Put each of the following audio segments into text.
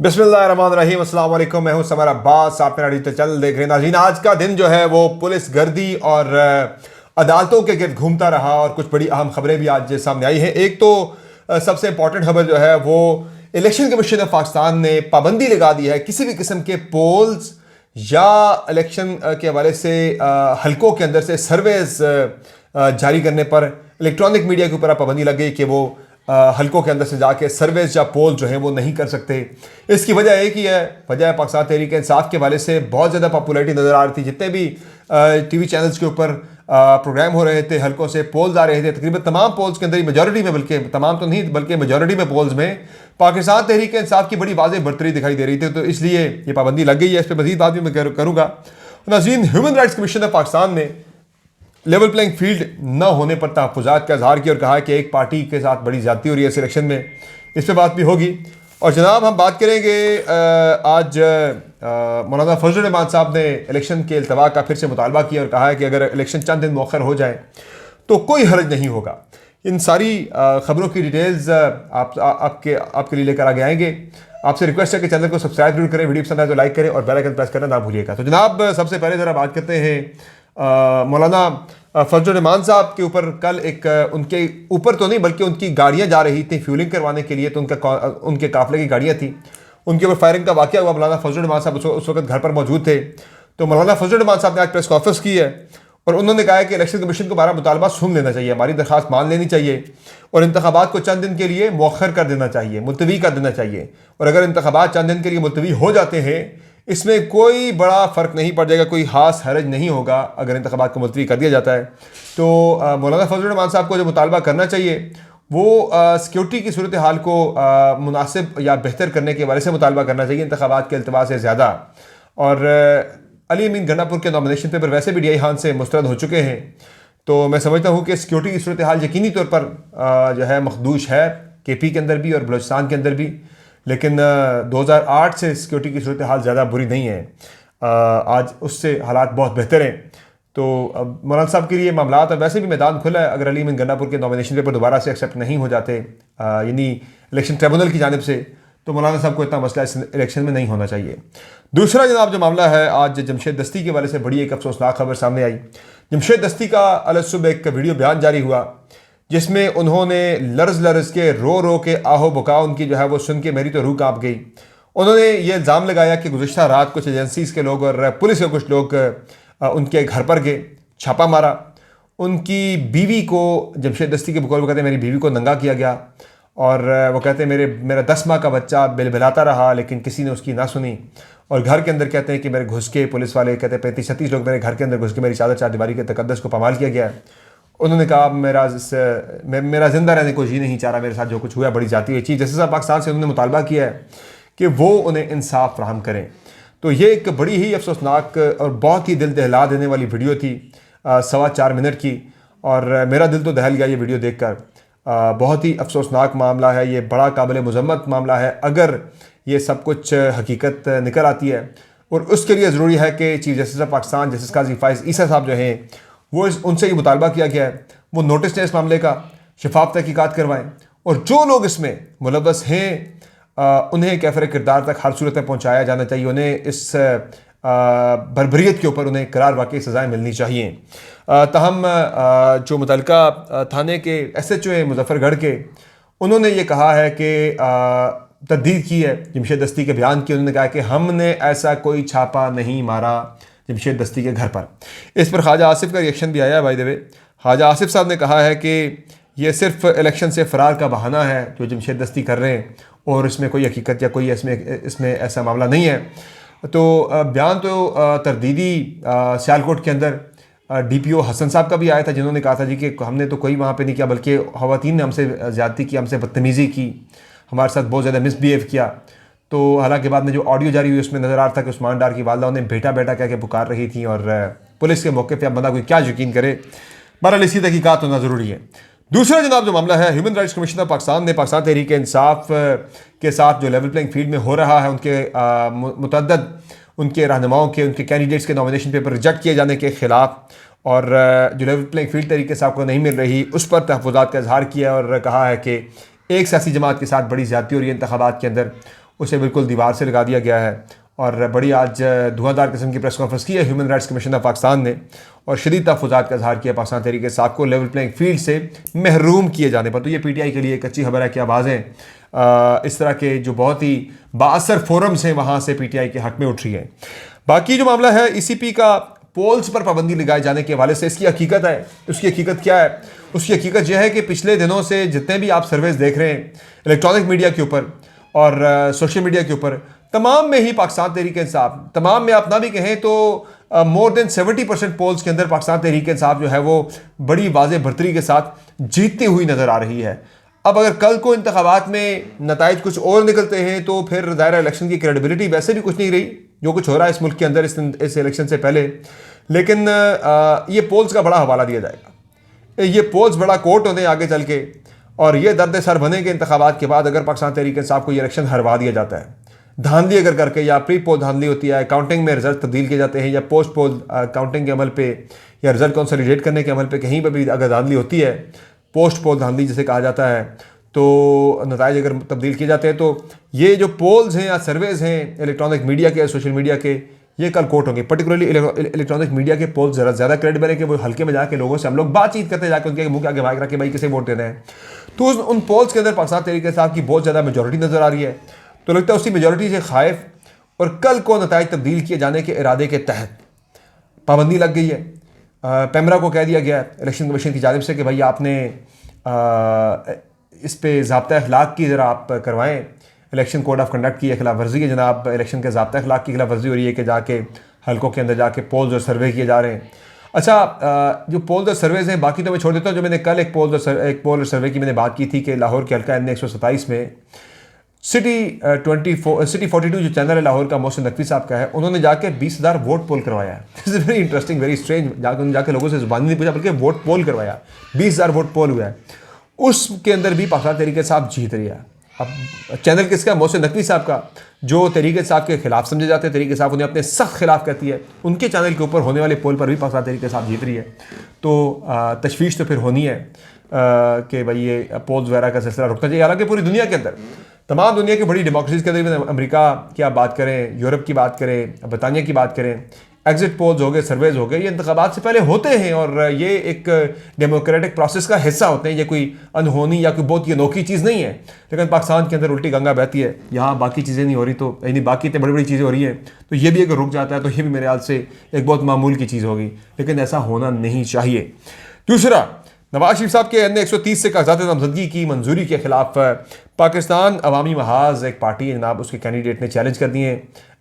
बिस्मिल्लाहिर्रहमानिर्रहीम, अस्सलाम वालेकुम। मैं हूं समर अब्बास, आप मेरा डिजिटल चैनल देख रहे हैं। नाज़रीन, आज का दिन जो है वो पुलिस गर्दी और अदालतों के गिर्द घूमता रहा और कुछ बड़ी अहम खबरें भी आज सामने आई हैं। एक तो सबसे इंपॉर्टेंट खबर जो है वो इलेक्शन कमीशन ऑफ पाकिस्तान ने पाबंदी लगा दी है किसी भी किस्म के पोल्स या इलेक्शन के हवाले से हलकों के अंदर से सर्वेज जारी करने पर। इलेक्ट्रॉनिक मीडिया के ऊपर पाबंदी लग गई कि वो हलकों के अंदर से जाके सर्वेज या पोल जो हैं वो नहीं कर सकते। इसकी वजह एक ही है, वजह है पाकिस्तान तहरीक इंसाफ के हवाले से बहुत ज़्यादा पॉपुलैरिटी नज़र आ रही थी। जितने भी टीवी चैनल्स के ऊपर प्रोग्राम हो रहे थे, हलकों से पोल्स आ रहे थे, तकरीबन तमाम पोल्स के अंदर मेजॉरिटी में, बल्कि तमाम तो नहीं बल्कि मेजॉरिटी में पोल्स में पाकिस्तान तहरीक इंसाफ की बड़ी वाज़ेह बढ़तरी दिखाई दे रही थी। तो इसलिए ये पाबंदी लग गई है। इस पर मज़ीद बात भी मैं करूँगा। नाज़रीन, human rights commission of Pakistan ने लेवल प्लेइंग फील्ड न होने पर तहफ़्फ़ुज़ात का इज़हार किया और कहा कि एक पार्टी के साथ बड़ी ज़्यादती हो रही है सिलेक्शन में। इस पर बात भी होगी। और जनाब, हम बात करेंगे आज मौलाना फजल रहमान साहब ने इलेक्शन के इल्तवा का फिर से मुतालबा किया और कहा है कि अगर इलेक्शन चंद दिन मौखर हो जाए तो कोई हर्ज नहीं होगा। इन सारी ख़बरों की डिटेल्स आपके लिए लेकर आगे आएंगे। आपसे रिक्वेस्ट है कि चैनल को सब्सक्राइब जरूर करें, वीडियो पसंद आए तो लाइक करें और बेल आइकन प्रेस करना ना भूलिएगा। तो जनाब, सबसे पहले ज़रा बात करते हैं मौलाना फजल रहमान साहब के ऊपर। कल एक उनके ऊपर तो नहीं बल्कि उनकी गाड़ियां जा रही थी फ्यूलिंग करवाने के लिए, तो उनके काफिले की गाड़ियां थी, उनके ऊपर फायरिंग का वाक़या हुआ। मौलाना फजल रहमान साहब उस वक्त घर पर मौजूद थे। तो मौलाना फजल रहमान साहब ने आज प्रेस कॉन्फ्रेंस की है और उन्होंने कहा है कि इलेक्शन कमीशन को हमारा मुतालबा सुन लेना चाहिए, हमारी दरख्वास्त मान लेनी चाहिए और इंतखाबात को चंद दिन के लिए मौखर कर देना चाहिए, मुलतवी कर देना चाहिए। और अगर इंतखाबात चंद दिन के लिए मुलतवी हो जाते हैं, इसमें कोई बड़ा फ़र्क नहीं पड़ जाएगा, कोई खास हरज नहीं होगा अगर इंतखाबात को मुलतवी कर दिया जाता है। तो मौलाना फजल रहमान साहब को जो मुतालबा करना चाहिए वो सिक्योरिटी की सूरत हाल को मुनासिब या बेहतर करने के हवाले से मुतालबा करना चाहिए, इंतखाबात के अल्तवा से ज़्यादा। और अली अमीन गंडापुर के नॉमिनेशन पेपर वैसे भी DI खान से मुस्तरद हो चुके हैं। तो मैं समझता हूँ कि सिक्योरिटी की सूरत हाल यकीनी तौर पर जो है मखदूश है, KP के अंदर भी और बलूचिस्तान के अंदर भी। लेकिन 2008 से सिक्योरिटी की सूरत हाल ज़्यादा बुरी नहीं है, आज उससे हालात बहुत बेहतर हैं। तो अब मौलाना साहब के लिए मामला और वैसे भी मैदान खुला है। अगर अली अमीन गंडापुर के नॉमिनेशन पेपर दोबारा से एक्सेप्ट नहीं हो जाते यानी इलेक्शन ट्रिब्यूनल की जानिब से, तो मौलाना साहब को इतना मसला इस इलेक्शन में नहीं होना चाहिए। दूसरा जनाब जो मामला है, आज जमशेद दस्ती के वाले से बड़ी एक अफसोसनाक खबर सामने आई। जमशेद दस्ती का अलसुब एक वीडियो बयान जारी हुआ जिसमें उन्होंने लर्ज के रो के आहो बुका उनकी जो है वो सुन के मेरी तो रूह कांप गई। उन्होंने ये इल्ज़ाम लगाया कि गुज़िश्ता रात कुछ एजेंसीज के लोग और पुलिस के कुछ लोग उनके घर पर गए, छापा मारा। उनकी बीवी को, जमशेद दस्ती के बकौल वो कहते हैं मेरी बीवी को नंगा किया गया और वो कहते हैं मेरा 10 माह का बच्चा बिलबिलाता रहा लेकिन किसी ने उसकी ना सुनी। और घर के अंदर कहते हैं कि मेरे घुस के, पुलिस वाले कहते हैं 35-36 लोग मेरे घर के अंदर घुस के मेरी चादर चारदीवारी के तकद्दस को पामाल किया गया है। उन्होंने कहा मेरा ज़िंदा रहने को जी नहीं चाह रहा, मेरे साथ जो कुछ हुआ बड़ी जाती हुई चीज़। जैसे साहब पाकिस्तान से उन्होंने मुतालबा किया है कि वो उन्हें इंसाफ फराहम करें। तो ये एक बड़ी ही अफसोसनाक और बहुत ही दिल दहला देने वाली वीडियो थी, 4.25 मिनट की, और मेरा दिल तो दहल गया ये वीडियो देखकर। बहुत ही अफसोसनाक मामला है ये, बड़ा काबिल मज़म्मत मामला है अगर ये सब कुछ हकीकत निकल आती है। और उसके लिए ज़रूरी है कि chief justice of Pakistan justice Qazi Faez Isa साहब जो हैं वो उनसे ये मुतालबा किया गया है वो नोटिस लें इस मामले का, शफाफ तहकीकात करवाएं और जो लोग इसमें मुलव्वस हैं उन्हें कैफर किरदार तक हर सूरत में पहुँचाया जाना चाहिए। उन्हें इस बर्बरियत के ऊपर उन्हें करार वाकई सज़ाएँ मिलनी चाहिए। तहम जो मुतल्लिका थाने के SHO हैं मुजफ्फरगढ़ के, उन्होंने ये कहा है कि तस्दीक की है जमशेद दस्ती के बयान की। उन्होंने कहा कि हमने ऐसा कोई छापा नहीं मारा जमशेद दस्ती के घर पर। इस पर ख्वाजा आसिफ का रिएक्शन भी आया है। By the way, Khawaja Asif Sahab ने कहा है कि ये सिर्फ इलेक्शन से फ़रार का बहाना है जो जमशेद दस्ती कर रहे हैं और इसमें कोई हकीकत या कोई इसमें ऐसा मामला नहीं है। तो बयान तो तरदीदी सियालकोट के अंदर DPO हसन साहब का भी आया था जिन्होंने कहा था जी कि हमने तो कोई वहाँ पे नहीं किया बल्कि ख़वातीन ने हमसे ज़्यादती की, हमसे बदतमीज़ी की, हमारे साथ बहुत ज़्यादा मिसबिहेव किया। तो हालांकि बाद में जो ऑडियो जारी हुई उसमें नज़र आ रहा था कि उस्मान डार की वालदा उन्हें बेटा बेटा कह के पुकार रही थी और पुलिस के मौके पर अब बंदा कोई क्या यकीन करे। बहरहाल इसी तहकीकात होना ज़रूरी है। दूसरा जनाब जो मामला है, human rights commission of Pakistan ने पाकिस्तान तहरीक इंसाफ के साथ जो लेवल प्लेइंग फील्ड में हो रहा है उनके मुतअद्दिद उनके रहनुमाओं के, उनके कैंडिडेट्स के नॉमिनेशन पेपर रिजेक्ट किए जाने के ख़िलाफ़ और जो लेवल प्लेइंग फील्ड तरीके से आपको नहीं मिल रही उस पर तहफ़्फ़ुज़ात का इजहार किया और कहा है कि एक सियासी जमात के साथ बड़ी ज़्यादती हो रही है इंतखाबात के अंदर उसे बिल्कुल दीवार से लगा दिया गया है। और बड़ी आज धुआंधार किस्म की प्रेस कॉन्फ्रेंस की है human rights commission of Pakistan ने, और शदीद तहफ़्फ़ुज़ात का इज़हार किया पाकिस्तान तहरीक इंसाफ को लेवल प्लेइंग फील्ड से महरूम किए जाने पर। तो ये PTI के लिए एक अच्छी खबर है कि आवाज़ें इस तरह के जो बहुत ही बाअसर फोरम्स हैं वहाँ से PTI के हक़ में उठ रही हैं। बाकी जो मामला है ECP का पोल्स पर पाबंदी लगाए जाने के हवाले से, इसकी हकीकत है। उसकी हकीकत क्या है? उसकी हकीकत यह है कि पिछले दिनों से जितने भी आप सर्वेज देख रहे हैं इलेक्ट्रॉनिक मीडिया के ऊपर और सोशल मीडिया के ऊपर, तमाम में ही पाकिस्तान तहरीक इंसाफ, तमाम में आप ना भी कहें तो मोर देन 70% पोल्स के अंदर पाकिस्तान तहरीक इंसाफ जो है वो बड़ी वाज़ेह बरतरी के साथ जीतती हुई नज़र आ रही है। अब अगर कल को इंतखाबात में नताइज कुछ और निकलते हैं तो फिर ज़ाहिर इलेक्शन की क्रेडिबिलिटी वैसे भी कुछ नहीं रही, जो कुछ हो रहा है इस मुल्क के अंदर इस इलेक्शन से पहले। लेकिन ये पोल्स का बड़ा हवाला दिया जाएगा, ये पोल्स बड़ा कोर्ट होने आगे चल के, और ये दर्द सर बने के इंतखाबात के बाद अगर पाकिस्तान तहरीक इंसाफ को ये इलेक्शन हरवा दिया जाता है, धांधली अगर करके, या प्री पोल धांधली होती है, काउंटिंग में रिजल्ट तब्दील किए जाते हैं, या पोस्ट पोल काउंटिंग के अमल पे या रिजल्ट कंसोलिडेट करने के अमल पे कहीं पर भी अगर धांधली होती है, पोस्ट पोल धांधली जिसे कहा जाता है, तो नताइज अगर तब्दील किए जाते हैं, तो ये जो पोल्स हैं या सर्वेज हैं इलेक्ट्रॉनिक मीडिया के, सोशल मीडिया के, ये कल कोर्ट होंगे। पर्टिकुलरली इलेक्ट्रॉनिक मीडिया के पोल्स ज़्यादा क्रेडिबल है कि वो हल्के में जाके लोगों से हम लोग बातचीत करते जाके उनके मुंह के आगे भाग रहा कि भाई किसे वोट देना है। तो उन पोल्स के अंदर पाकिस्तान तहरीक इंसाफ की बहुत ज़्यादा मेजॉरिटी नज़र आ रही है। तो लगता है उसी मेजॉरिटी से खाइफ और कल को नताइज तब्दील किए जाने के इरादे के तहत पाबंदी लग गई है। पैमरा को कह दिया गया है इलेक्शन कमीशन की जानिब से कि भाई आपने इस पे ज़ाब्ता अखलाक की ज़रा आप करवाएं, इलेक्शन कोड ऑफ कंडक्ट की खिलाफ वर्जी है जनाब, इलेक्शन के ज़ाब्ता अखलाक की खिलाफ वर्जी हो रही है कि जाके हल्कों के अंदर जाके पोल्स और सर्वे किए जा रहे हैं। अच्छा, जो पोल्स और सर्वेज हैं बाकी तो मैं छोड़ देता हूँ। जो मैंने कल एक पोल और सर्वे की मैंने बात की थी कि लाहौर के हल्का NA 127 में सिटी 42 जो चैनल है लाहौर का, मोहसिन नकवी साहब का है, उन्होंने जाके 20,000 वोट पोल करवाया है। This is very interesting, very strange. जाके लोगों से ज़ुबानी नहीं पूछा बल्कि वोट पोल करवाया, 20,000 वोट पोल हुआ है। उसके अंदर भी पाकिस्तान तहरीक इंसाफ जीत रही है। अब चैनल किसका? मोहसिन नकवी साहब का, जो तहरीक इंसाफ के खिलाफ समझे जाते हैं। तहरीक इंसाफ उन्हें अपने सख्त खिलाफ कहती है। उनके चैनल के ऊपर होने वाले पोल पर भी पाकिस्तान तहरीक इंसाफ जीत रही है। तो तशवीश तो फिर होनी है कि भाई ये पोल्स वगैरह का सिलसिला रुकना चाहिए। हालांकि पूरी दुनिया के अंदर, तमाम दुनिया की बड़ी डेमोक्रेसीज के अंदर, अमेरिका की आप बात करें, यूरोप की बात करें, बरतानिया की बात करें, एग्जिट पोल्स हो गए, सर्वेज हो गए, ये इंतखाबात से पहले होते हैं और ये एक डेमोक्रेटिक प्रोसेस का हिस्सा होते हैं। ये कोई अनहोनी या कोई बहुत ही अनोखी चीज़ नहीं है। लेकिन पाकिस्तान के अंदर उल्टी गंगा बहती है, यहाँ बाकी चीज़ें नहीं हो रही, तो यानी बाकी इतनी बड़ी बड़ी चीज़ें हो रही हैं, तो ये भी अगर रुक जाता है तो ये भी मेरे ख्याल से एक बहुत मामूल की चीज़ होगी। लेकिन ऐसा होना नहीं चाहिए। दूसरा, नवाज शरीफ साहब के NA 130 से कागजात नामजदगी की मंजूरी के खिलाफ पाकिस्तान अवामी महाज एक पार्टी है जनाब, उसके कैंडिडेट ने चैलेंज कर दिए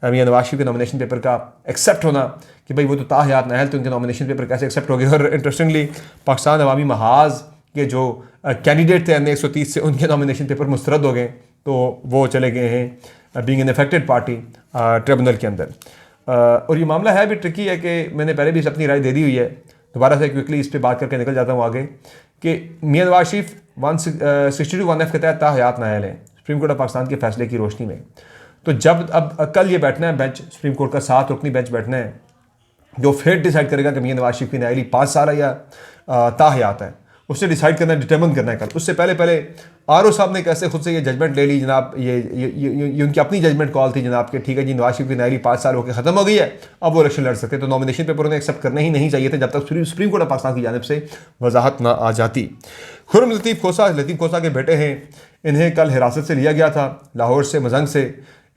मियां नवाज शरीफ के नॉमिनेशन पेपर का एक्सेप्ट होना, कि भाई वो तो ताहयात नाहल, तो उनके नॉमिनेशन पेपर कैसे एक्सेप्ट हो गए। और इंटरेस्टिंगली पाकिस्तान अवामी महाज के जो कैंडिडेट थे NA 130 से, उनके नॉमिनेशन पेपर मुस्तरद हो गए, तो वो चले गए हैं being an affected party tribunal के अंदर। और ये मामला है भी ट्रिकी है कि मैंने पहले भी अपनी राय दे दी हुई है, दोबारा से क्विकली इस पर बात करके निकल जाता हूँ आगे, कि मियां नवाज शरीफ 162(1)(f) के तहत ताहयात नाअहल हैं सुप्रीम कोर्ट ऑफ पाकिस्तान के फैसले की रोशनी में। तो जब अब कल ये बैठना है बेंच, सुप्रीम कोर्ट का 7 रुकनी बेंच बैठना है, जो फिर डिसाइड करेगा कि मियां नवाज शरीफ की नाअहली 5 साल है या ताहयात है, उससे डिसाइड करना है, डिटर्मिन करना है कल। उससे पहले RO साहब ने कैसे खुद से ये जजमेंट ले ली जनाब, ये उनकी अपनी जजमेंट कॉल थी जनाब कि ठीक है जी, नवाज शरीफ की नाअहली 5 साल होकर ख़त्म हो गई है, अब वो इलेक्शन लड़ सकते हैं। तो नॉमिनेशन पेपर उन्हें एक्सेप्ट करने ही नहीं चाहिए थे जब तक सुप्रीम कोर्ट ऑफ पाकिस्तान की जानिब से वजाहत ना आ जाती। खुर्रम लतीफ़ खोसा के बेटे हैं, इन्हें कल हिरासत से लिया गया था लाहौर से, मजंग से।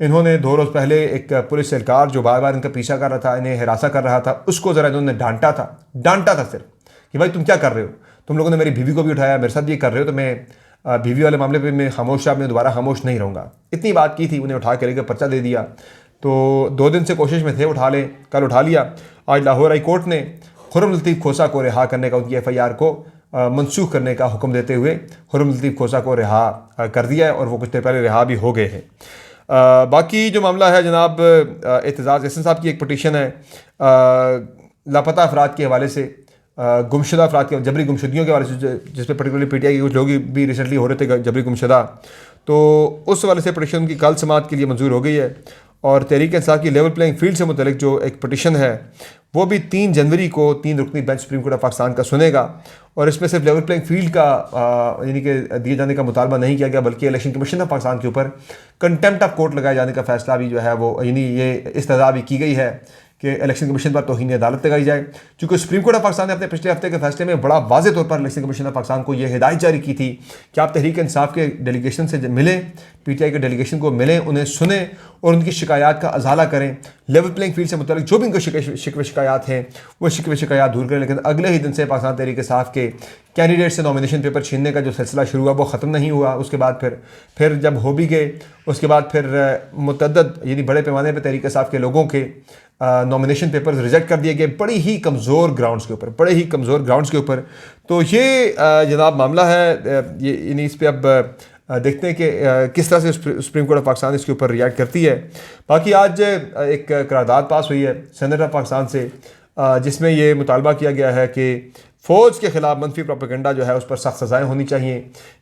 इन्होंने 2 रोज़ पहले एक पुलिस एहलकार जो बार बार इनका पीछा कर रहा था, इन्हें हिरासा कर रहा था, उसको ज़रा इन्होंने डांटा था सिर्फ कि भाई तुम क्या कर रहे हो, तुम लोगों ने मेरी बीवी को भी उठाया, मेरे साथ भी कर रहे हो, तो मैं बीवी वाले मामले पे मैं खामोश मैं दोबारा खामोश नहीं रहूँगा। इतनी बात की थी, उन्हें उठा के लेकर पर्चा दे दिया। तो 2 दिन से कोशिश में थे उठा लें, कल उठा लिया। आज लाहौर हाई कोर्ट ने खुर्रम लतीफ़ खोसा को रिहा करने का, उनकी FIR को मनसूख करने का हुक्म देते हुए खुर्रम लतीफ़ खोसा को रिहा कर दिया है और वो कुछ देर पहले रिहा भी हो गए हैं। बाकी जो मामला है जनाब, एतजाज़ एहसन साहब की एक पटिशन है लापता अफराद के हवाले से, गुमशुदा अफराद के जबरी गुमशुदगियों के हवाले से, जिस पर पर्टिकुलरली PTI के कुछ लोग भी रिसेंटली हो रहे थे जबरी गुमशुदा, तो उस हवाले से पटिशन की कल समाअत के लिए मंजूर हो गई है। और तहरीक इंसाफ की लेवल प्लेइंग फील्ड से मुतलिक जो एक पटिशन है वो भी 3 जनवरी को 3 रुकनी bench supreme court of Pakistan का सुनेगा। और इसमें सिर्फ लेवल प्लेइंग फील्ड का यानी कि दिए जाने का मुतालबा नहीं किया गया, बल्कि इलेक्शन कमीशन ऑफ पाकिस्तान के ऊपर कंटेम्प्ट ऑफ कोर्ट लगाए जाने का फैसला भी जो है वो यानी ये इस्तदा भी की गई है कि इलेक्शन कमीशन पर तौहीन अदालत लगाई जाए। चूँकि सुप्रीम कोर्ट ऑफ पाकिस्तान ने अपने पिछले हफ्ते के फैसले में बड़ा वाज़े तौर पर इलेक्शन कमीशन ऑफ पाकिस्तान को यह हिदायत जारी की थी कि आप तहरीक इंसाफ के डेलीगेशन से मिलें, PTI के डेलीगेशन को मिलें, उन्हें सुने और उनकी शिकायत का अजाला करें। लेवल प्लेइंग फील्ड से मुतल्लिक जो भी उनको शिकवे शिकायत हैं वो शिकवे शिकायत दूर करें। लेकिन अगले ही दिन से पाकिस्तान तहरीक इंसाफ के कैंडिडेट से नॉमिनेशन पेपर छीनने का जो सिलसिला शुरू हुआ वो ख़त्म नहीं हुआ। उसके बाद फिर जब हो भी गए, उसके बाद फिर मुतअद्दद यानी बड़े पैमाने पर तहरीक इंसाफ के लोगों के नॉमिनेशन पेपर्स रिजेक्ट कर दिए गए बड़ी ही कमज़ोर ग्राउंड्स के ऊपर। तो ये जनाब मामला है, ये यानी इस पर अब देखते हैं कि किस तरह से सुप्रीम कोर्ट ऑफ पाकिस्तान इसके ऊपर रिएक्ट करती है। बाकी आज एक करारदाद पास हुई है सेनेट ऑफ पाकिस्तान से, जिसमें ये मुतालबा किया गया है कि फ़ौज के ख़िलाफ़ मनफी प्रोपेगेंडा जो है उस पर सख्त सज़ाएँ होनी चाहिए।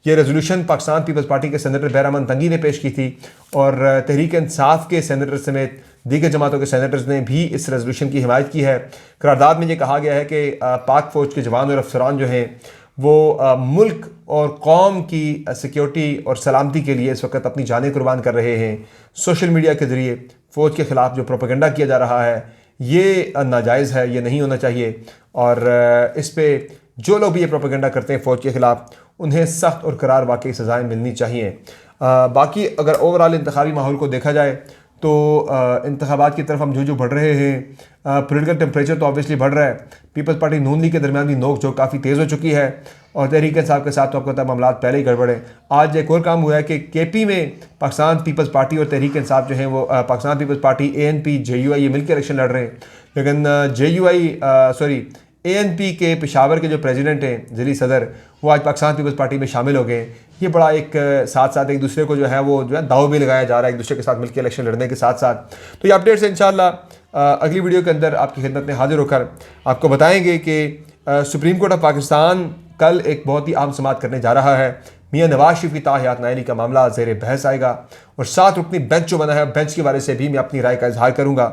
ये रेजोल्यूशन पाकिस्तान पीपल्स पार्टी के सेनेटर बहरामन तंगी ने पेश की थी और तहरीक इंसाफ के सेनेटर समेत दीगर जमातों के सेनेटर्स ने भी इस रेजोल्यूशन की हिमायत की है। करारदाद में ये कहा गया है कि पाक फ़ौज के जवान और अफसरान जो हैं वो मुल्क और कौम की सिक्योरिटी और सलामती के लिए इस वक्त अपनी जानें कुर्बान कर रहे हैं। सोशल मीडिया के ज़रिए फ़ौज के ख़िलाफ़ जो प्रोपेगेंडा किया जा रहा है ये नाजायज़ है, ये नहीं होना चाहिए। और इस पर जो लोग भी ये प्रोपेगेंडा करते हैं फ़ौज के ख़िलाफ़ उन्हें सख्त और करार वाकई सज़ाएँ मिलनी चाहिए। बाकी अगर ओवरऑल इंतखाबी माहौल को देखा जाए तो इंतखाबात की तरफ हम जो बढ़ रहे हैं, पॉलिटिकल टेम्परेचर तो ऑब्वियसली बढ़ रहा है। पीपल्स पार्टी नून लीग के दरमियान भी नोक झोंक काफ़ी तेज़ हो चुकी है और तहरीक इंसाफ के साथ तो आपको पता है मामला पहले ही गड़बड़े। आज एक और काम हुआ है कि KP में पाकिस्तान पीपल्स पार्टी और तहरीक इंसाफ जो है वो पाकिस्तान पीपल्स पार्टी ANP JUI ये मिलकर इलेक्शन लड़ रहे हैं। लेकिन ANP के पेशावर के जो प्रेसिडेंट हैं ज़िली सदर वो आज पाकिस्तान पीपल्स पार्टी में शामिल हो गए। ये बड़ा एक साथ साथ एक दूसरे को जो है दाव भी लगाया जा रहा है एक दूसरे के साथ मिलकर इलेक्शन लड़ने के साथ साथ। तो ये अपडेट्स इंशाल्लाह अगली वीडियो के अंदर आपकी खिदमत में हाजिर होकर आपको बताएंगे कि सुप्रीम कोर्ट ऑफ पाकिस्तान कल एक बहुत ही अहम समाअत करने जा रहा है। मियाँ नवाज शरीफ की ताहयात नाअहली का मामला ज़ेर बहस आएगा और 7 रुकनी बेंच जो बना है बेंच के बारे से भी मैं अपनी राय का इजहार करूँगा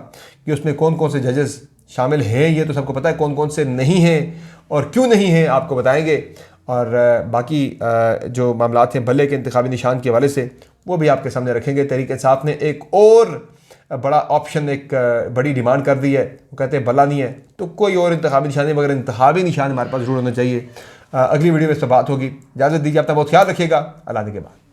कि उसमें कौन कौन से जजेस शामिल हैं, ये तो सबको पता है, कौन कौन से नहीं हैं और क्यों नहीं हैं आपको बताएंगे। और बाकी जो मामलात हैं बल्ले के इंतखाबी निशान के हवाले से वो भी आपके सामने रखेंगे। तहरीक इंसाफ ने एक और बड़ा ऑप्शन, एक बड़ी डिमांड कर दी है। वो कहते हैं बल्ला नहीं है तो कोई और इंतखाबी निशान नहीं, मगर इंतखाबी निशान हमारे पास जरूर होना चाहिए। अगली वीडियो में इस पर बात होगी। इजाज़त दीजिए, अपना बहुत ख्याल रखिएगा। अल्लाह के बाद।